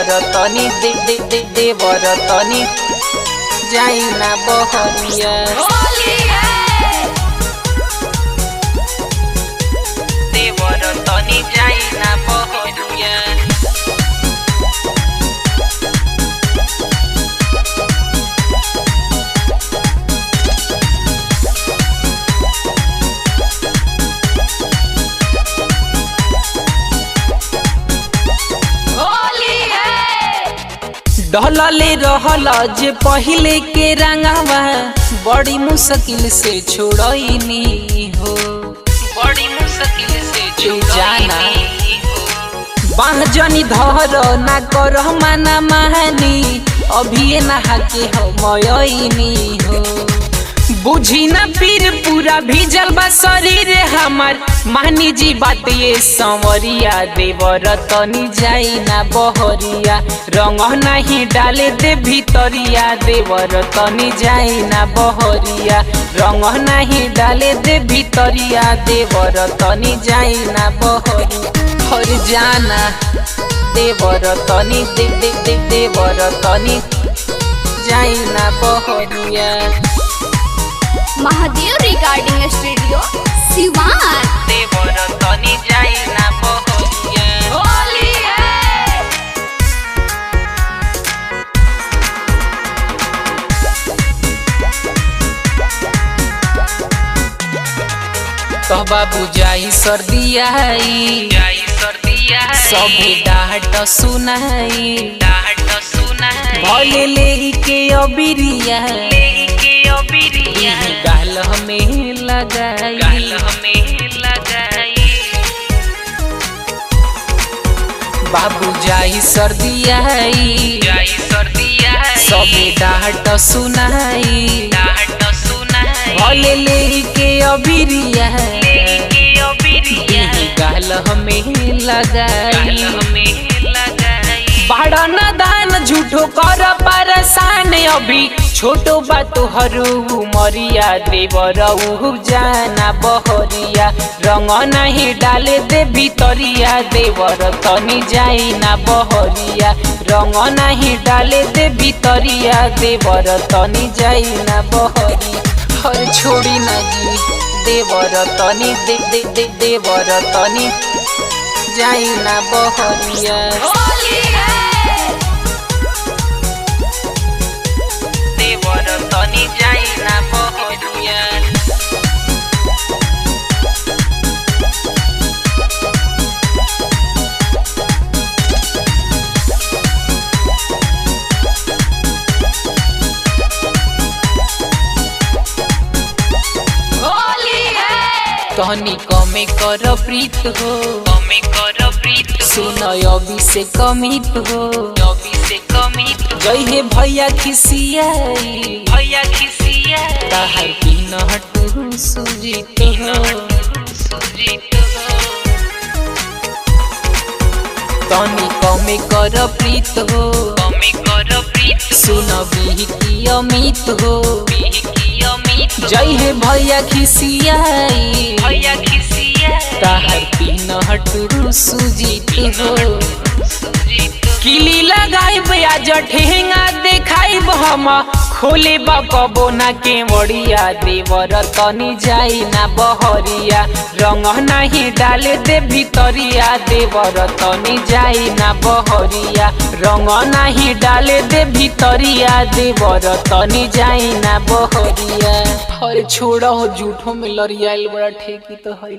देवर तनी देवर तनी जाई ना बहरिया देवर तनी जाई ना बहरिया डहलले रहल जे पहले के रंगावा बड़ी मुश्किल से छोड़नी हो बड़ी मुश्किल से छोड़नी हो बाह जनी धर ना कर माना महानी अभी नहा के हमयनी हो बुझी ना पीर पूरा भीजल बा शरीर हमार मानी जी बात ये संवरिया देवर तनी जाई ना बहरिया रंग नहीं डाले दे भीतरिया देवर तनी जाई ना बहरिया रंग नहीं डाले दे भीतरिया देवर तनी जाई ना बहरिया हर जाना देवर तनी देवर तनी जाई ना बहरिया महादेव रिकॉर्डिंग स्टूडियो सिवान देवर तनी जाई ना बहरिया होली है तो बाबू जाई सर्दिया सभी डाट सुनाई भले लेके अबिरिया गाल हमें लगाई बाबू जाई सर्दिया सभी डाट सुनाई भले लेके अबिरिया गाल हमें लगाई बड़ा नादान झूठो कर परेशान अभी छोटो बात हरू मरिया देवर जाना बहरिया रंग नहीं डाले दे भीतरिया देवर तनी जाई ना बहरिया रंग नहीं डाले दे भीतरिया देवर तनी जाई ना बहरिया हर छोड़ी ना जी देवर तनी देवर तनी जाई ना बहरिया देवर तनी जाई ना बहरिया तनी कमे कर प्रीत हो सुन अभी से कमित हो जय भैया खिसियाई ताहर तीन हट सुजीत हो तनी कमे कर प्रीत हो सुन बिहकी अमित हो जय हे भैया खिसियाई ताहर तीन हट सुजीत हो किली लगाई ब्याज ठेंगा देखाई हम खोले बकबो ना के वड़िया देवर तनी जाई ना बहरिया रंग नहीं डाले दे भीतरिया देवर तनी जाई ना बहरिया रंग नहीं डाले दे भीतरिया देवर तनी जाई ना बहरिया हर छोड़ा हो झूठो में लड़ियाल बड़ा ठेकी तो है।